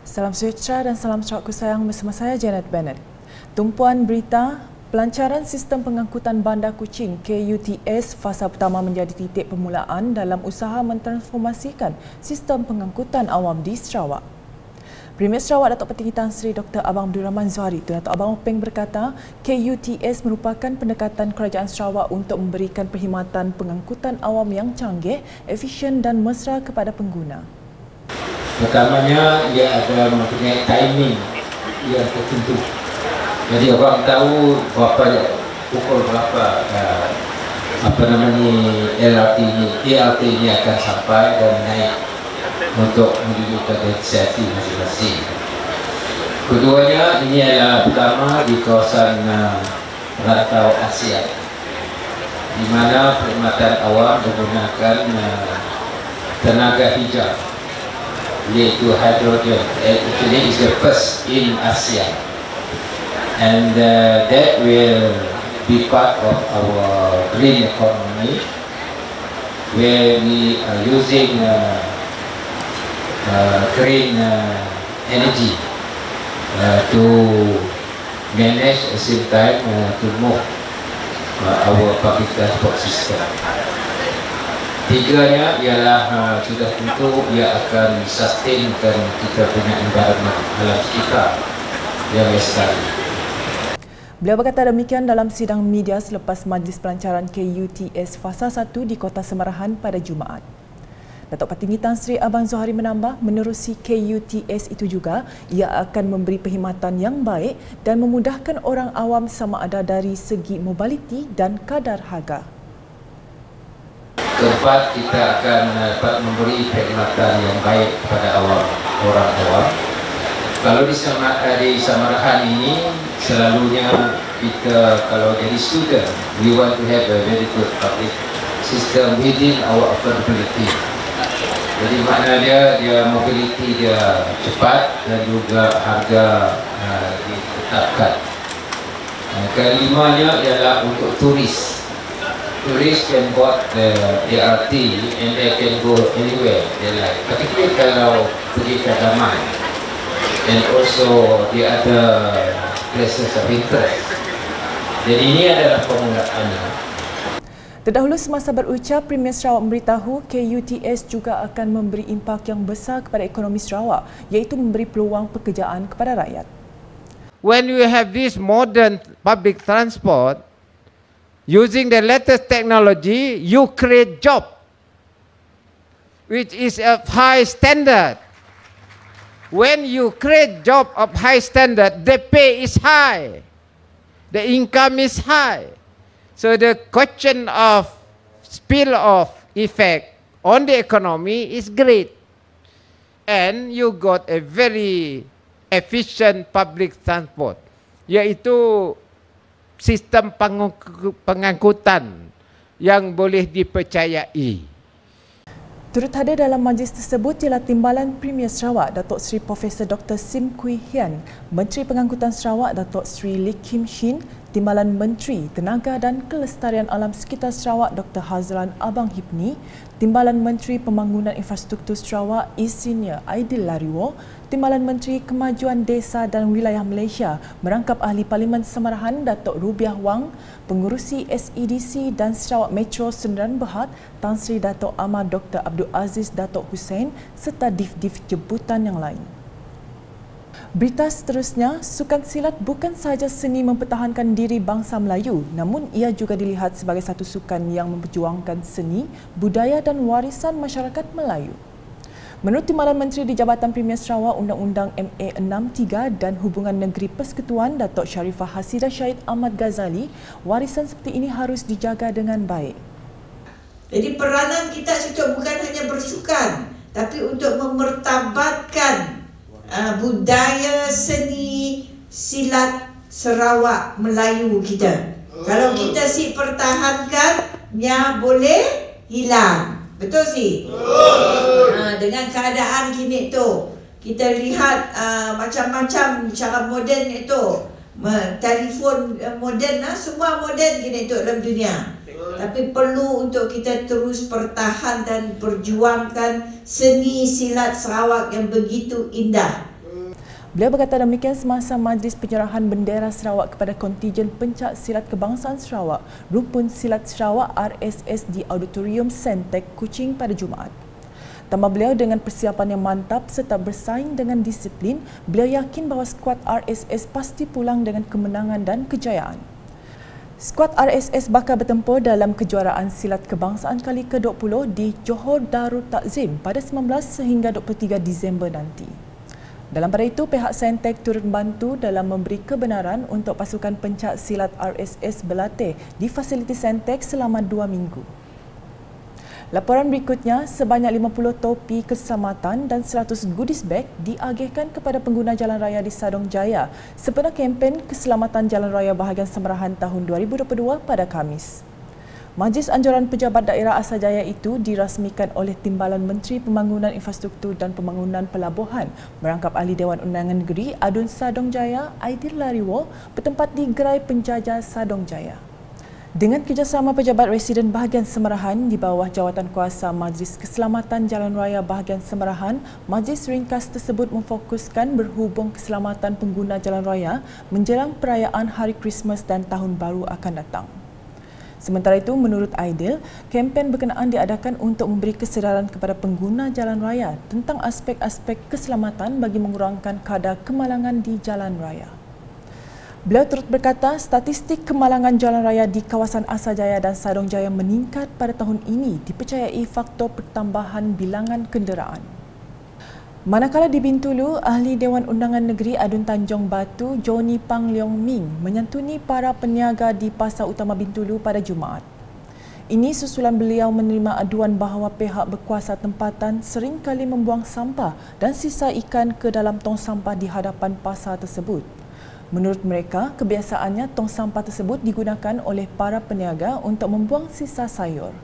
Salam sejahtera dan salam sahabatku sayang, bersama saya Janet Bennett. Tumpuan berita, pelancaran sistem pengangkutan Bandar Kuching KUTS fasa pertama menjadi titik permulaan dalam usaha mentransformasikan sistem pengangkutan awam di Sarawak. Premier Sarawak Datuk Petinggi Tan Sri Dr. Abang Abdul Rahman Zuhari Tun Datuk Abang Openg berkata, KUTS merupakan pendekatan kerajaan Sarawak untuk memberikan perkhidmatan pengangkutan awam yang canggih, efisien dan mesra kepada pengguna. Pertamanya, ia ada mempunyai timing yang tertentu. Jadi orang tahu pukul berapa LRT ini akan sampai dan naik untuk menuju ke destinasi masing-masing. Keduanya, ini adalah pertama di kawasan rantau Asia, di mana perkhidmatan awam menggunakan tenaga hijau, yaitu hydrogen. Actually is the first in Asia, and that will be part of our green economy, where we are using green energy to manage at the same time to move our public transport system. Tiganya ialah sudah tentu ia akan sustainkan kita punya environment alam sekitar yang lestari. Beliau berkata demikian dalam sidang media selepas Majlis Pelancaran KUTS Fasa 1 di Kota Semarahan pada Jumaat. Datuk Petinggi Tan Sri Abang Zuhari menambah, menerusi KUTS itu juga, ia akan memberi perkhidmatan yang baik dan memudahkan orang awam sama ada dari segi mobiliti dan kadar harga. Keempat, kita akan dapat memberi perkhidmatan yang baik kepada orang awam. Kalau di Samarahan ini, selalunya kita kalau jadi student, we want to have a very good public system within our affordability. Jadi maknanya dia mobility dia cepat dan juga harga ditetapkan. Kelimanya ialah untuk turis. Turis can board the LRT and they can go anywhere they like. Particularly kalau pergi ke Daman and also the other places of interest. Jadi ini adalah permulaannya. Terdahulu semasa berucap, Premier Sarawak memberitahu KUTS juga akan memberi impak yang besar kepada ekonomi Sarawak, iaitu memberi peluang pekerjaan kepada rakyat. When you have this modern public transport, using the latest technology, you create job, which is of high standard. When you create job of high standard, the pay is high, the income is high. So the question of spill-off effect on the economy is great. And you got a very efficient public transport, iaitu sistem pengangkutan yang boleh dipercayai. Turut hadir dalam majlis tersebut ialah Timbalan Premier Sarawak Datuk Seri Profesor Dr. Sim Kui Hian, Menteri Pengangkutan Sarawak Datuk Seri Lee Kim Shin, Timbalan Menteri Tenaga dan Kelestarian Alam Sekitar Sarawak Dr. Hazlan Abang Hipni, Timbalan Menteri Pembangunan Infrastruktur Sarawak Insinyur Aidil Lariwo, Timbalan Menteri Kemajuan Desa dan Wilayah Malaysia merangkap Ahli Parlimen Semarahan Datuk Rubiah Wang, Pengurusi SEDC dan Sarawak Metro Sdn Bhd Tan Sri Datuk Ahmad Dr. Abdul Aziz Datuk Hussein serta div-div jemputan yang lain. Berita seterusnya, sukan silat bukan sahaja seni mempertahankan diri bangsa Melayu, namun ia juga dilihat sebagai satu sukan yang memperjuangkan seni, budaya dan warisan masyarakat Melayu. Menurut Timbalan Menteri di Jabatan Premier Sarawak Undang-Undang MA 63 dan Hubungan Negeri Persekutuan Datuk Sharifah Hasidah Syahid Ahmad Ghazali, warisan seperti ini harus dijaga dengan baik. Jadi peranan kita itu bukan hanya bersukan, tapi untuk memertabatkan budaya seni silat Sarawak Melayu kita. Kalau kita pertahankan, nya boleh hilang. Betul sih? Dengan keadaan kini tu, kita lihat macam-macam cara moden itu, telefon moden, semua moden kini tu dalam dunia. Tapi perlu untuk kita terus pertahan dan perjuangkan seni silat Sarawak yang begitu indah. Beliau berkata demikian semasa majlis penyerahan bendera Sarawak kepada kontijen pencak silat kebangsaan Sarawak, Rumpun Silat Sarawak RSS di Auditorium Sentek, Kuching pada Jumaat. Tambah beliau dengan persiapan yang mantap serta bersaing dengan disiplin, beliau yakin bahawa skuad RSS pasti pulang dengan kemenangan dan kejayaan. Skuad RSS bakal bertempur dalam kejuaraan silat kebangsaan kali ke-20 di Johor Darul Takzim pada 19 sehingga 23 Disember nanti. Dalam pada itu, pihak Sentek turut membantu dalam memberi kebenaran untuk pasukan pencak silat RSS berlatih di fasiliti Sentek selama 2 minggu. Laporan berikutnya, sebanyak 50 topi keselamatan dan 100 goodies bag diagihkan kepada pengguna jalan raya di Sadong Jaya sempena kempen keselamatan jalan raya bahagian Semerahan tahun 2022 pada Khamis. Majlis Anjuran Pejabat Daerah Asal Jaya itu dirasmikan oleh Timbalan Menteri Pembangunan Infrastruktur dan Pembangunan Pelabuhan merangkap Ahli Dewan Undangan Negeri Adun Sadong Jaya, Aidil Lariwo, bertempat di Gerai Penjaja Sadong Jaya. Dengan kerjasama pejabat residen bahagian Semerahan di bawah jawatan kuasa Majlis Keselamatan Jalan Raya bahagian Semerahan, majlis ringkas tersebut memfokuskan berhubung keselamatan pengguna jalan raya menjelang perayaan Hari Krismas dan Tahun Baru akan datang. Sementara itu, menurut Aidil, kempen berkenaan diadakan untuk memberi kesedaran kepada pengguna jalan raya tentang aspek-aspek keselamatan bagi mengurangkan kadar kemalangan di jalan raya. Beliau turut berkata, statistik kemalangan jalan raya di kawasan Asal Jaya dan Sadong Jaya meningkat pada tahun ini dipercayai faktor pertambahan bilangan kenderaan. Manakala di Bintulu, Ahli Dewan Undangan Negeri Adun Tanjung Batu, Johnny Pang Leong Ming menyantuni para peniaga di Pasar Utama Bintulu pada Jumaat. Ini susulan beliau menerima aduan bahawa pihak berkuasa tempatan seringkali membuang sampah dan sisa ikan ke dalam tong sampah di hadapan pasar tersebut. Menurut mereka, kebiasaannya tong sampah tersebut digunakan oleh para peniaga untuk membuang sisa sayur.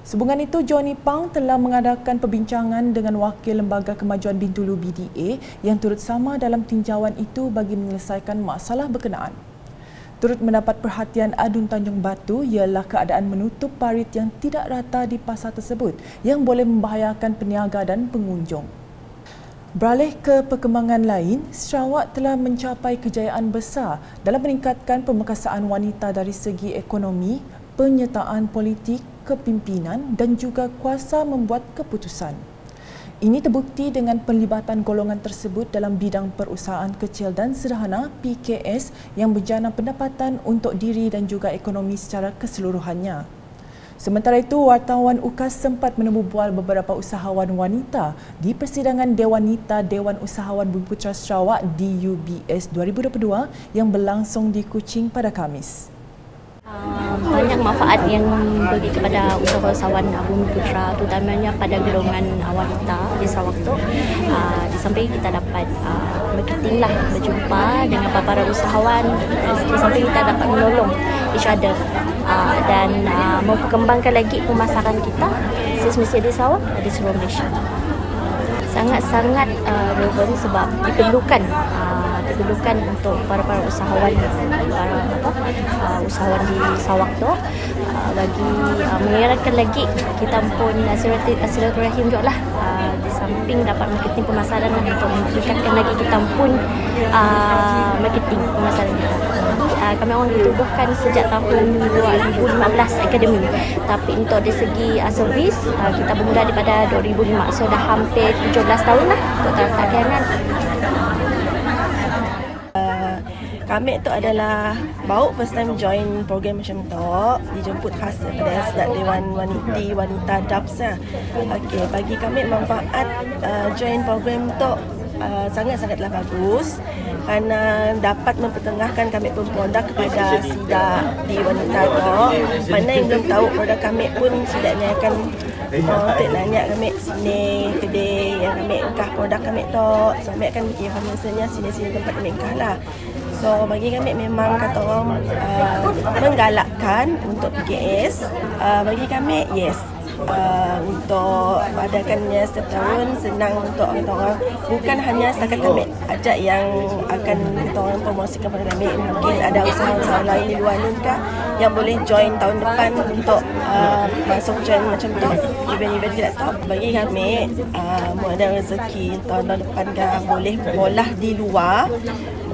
Sehubungan itu, Johnny Pang telah mengadakan perbincangan dengan Wakil Lembaga Kemajuan Bintulu BDA yang turut sama dalam tinjauan itu bagi menyelesaikan masalah berkenaan. Turut mendapat perhatian Adun Tanjung Batu ialah keadaan menutup parit yang tidak rata di pasar tersebut yang boleh membahayakan peniaga dan pengunjung. Beralih ke perkembangan lain, Sarawak telah mencapai kejayaan besar dalam meningkatkan pemerkasaan wanita dari segi ekonomi, penyertaan politik, kepimpinan dan juga kuasa membuat keputusan. Ini terbukti dengan penlibatan golongan tersebut dalam bidang perusahaan kecil dan sederhana PKS yang berjana pendapatan untuk diri dan juga ekonomi secara keseluruhannya. Sementara itu, wartawan UKAS sempat menemu bual beberapa usahawan wanita di persidangan Dewan Wanita Dewan Usahawan Bumiputera Sarawak DUBS 2022 yang berlangsung di Kuching pada Khamis. Banyak manfaat yang bagi kepada usahawan Bumiputera, terutamanya pada golongan wanita di Sarawak tu. Di samping kita dapat marketing lah, berjumpa dengan para usahawan, di samping kita dapat menolong each other dan memperkembangkan lagi pemasaran kita semestinya di Sarawak dan di seluruh Malaysia. Sangat-sangat relevan sebab diperlukan untuk para usahawan usahawan di Sarawak tu bagi mengeratkan lagi kita pun silaturahim juga lah, di samping dapat marketing pemasaran untuk meningkatkan lagi kita pun marketing pemasaran kita. Kami orang ditubuhkan sejak tahun 2015 akademi, tapi untuk dari segi servis kita bermula daripada 2005, so dah hampir 17 tahun lah untuk taraf kehanan. Kami tu adalah baru first time join program macam tu, dijemput khas daripada Dewan Wanita DAPS lah. Okey, bagi kami manfaat join program tu sangat-sangatlah bagus kerana dapat mempertengahkan kami pun produk kepada sidak di wanita tu. Mana yang belum tahu produk kami pun sidaknya akan untuk nanya kami sini kedai yang kami engkah produk kami tu. So kami akan biasanya sini-sini tempat kami engkah lah. So bagi kami memang kata orang menggalakkan untuk PKS. Bagi kami yes, untuk adakannya setiap tahun, senang untuk orang-orang. Bukan hanya setakat kami ajak yang akan kita orang promosikan pada kami, mungkin ada usaha-usaha lain di luar ni kah yang boleh join tahun depan untuk masuk join macam tu event-event kita tahu. Bagi kami mau ada rezeki tahun depan kah boleh bolah di luar,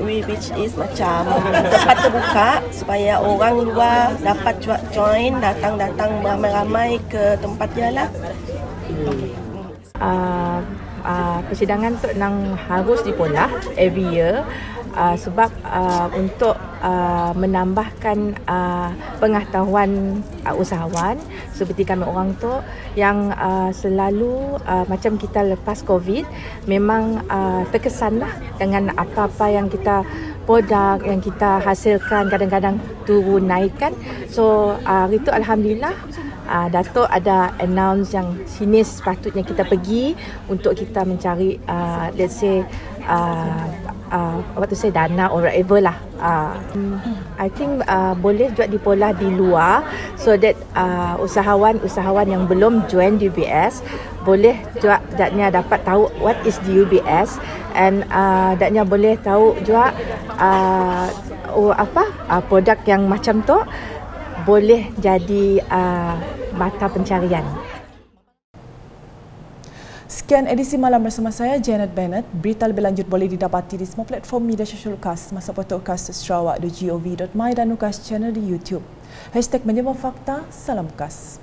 which is macam tempat terbuka supaya orang luar dapat join, datang ramai-ramai ke tempat dia lah. Persidangan tu nang harus dipolah every year sebab untuk menambahkan pengetahuan usahawan seperti kami orang tu yang selalu macam kita lepas COVID memang terkesanlah dengan apa-apa yang kita produk yang kita hasilkan kadang-kadang turun naikkan. So hari tu alhamdulillah Datuk ada announce yang sini sepatutnya kita pergi untuk kita mencari let's say dana or whatever lah. I think boleh juga dipolah di luar so that usahawan yang belum join di UBS boleh juga daknya dapat tahu what is the UBS and daknya boleh tahu juga produk yang macam tu boleh jadi mata pencarian. Sekian edisi malam bersama saya, Janet Bennett. Berita lebih lanjut boleh didapati di semua platform media sosial UKAS, masa portal UKAS.sarawak.gov.my dan UKAS channel di YouTube. #menjemput fakta, salam UKAS.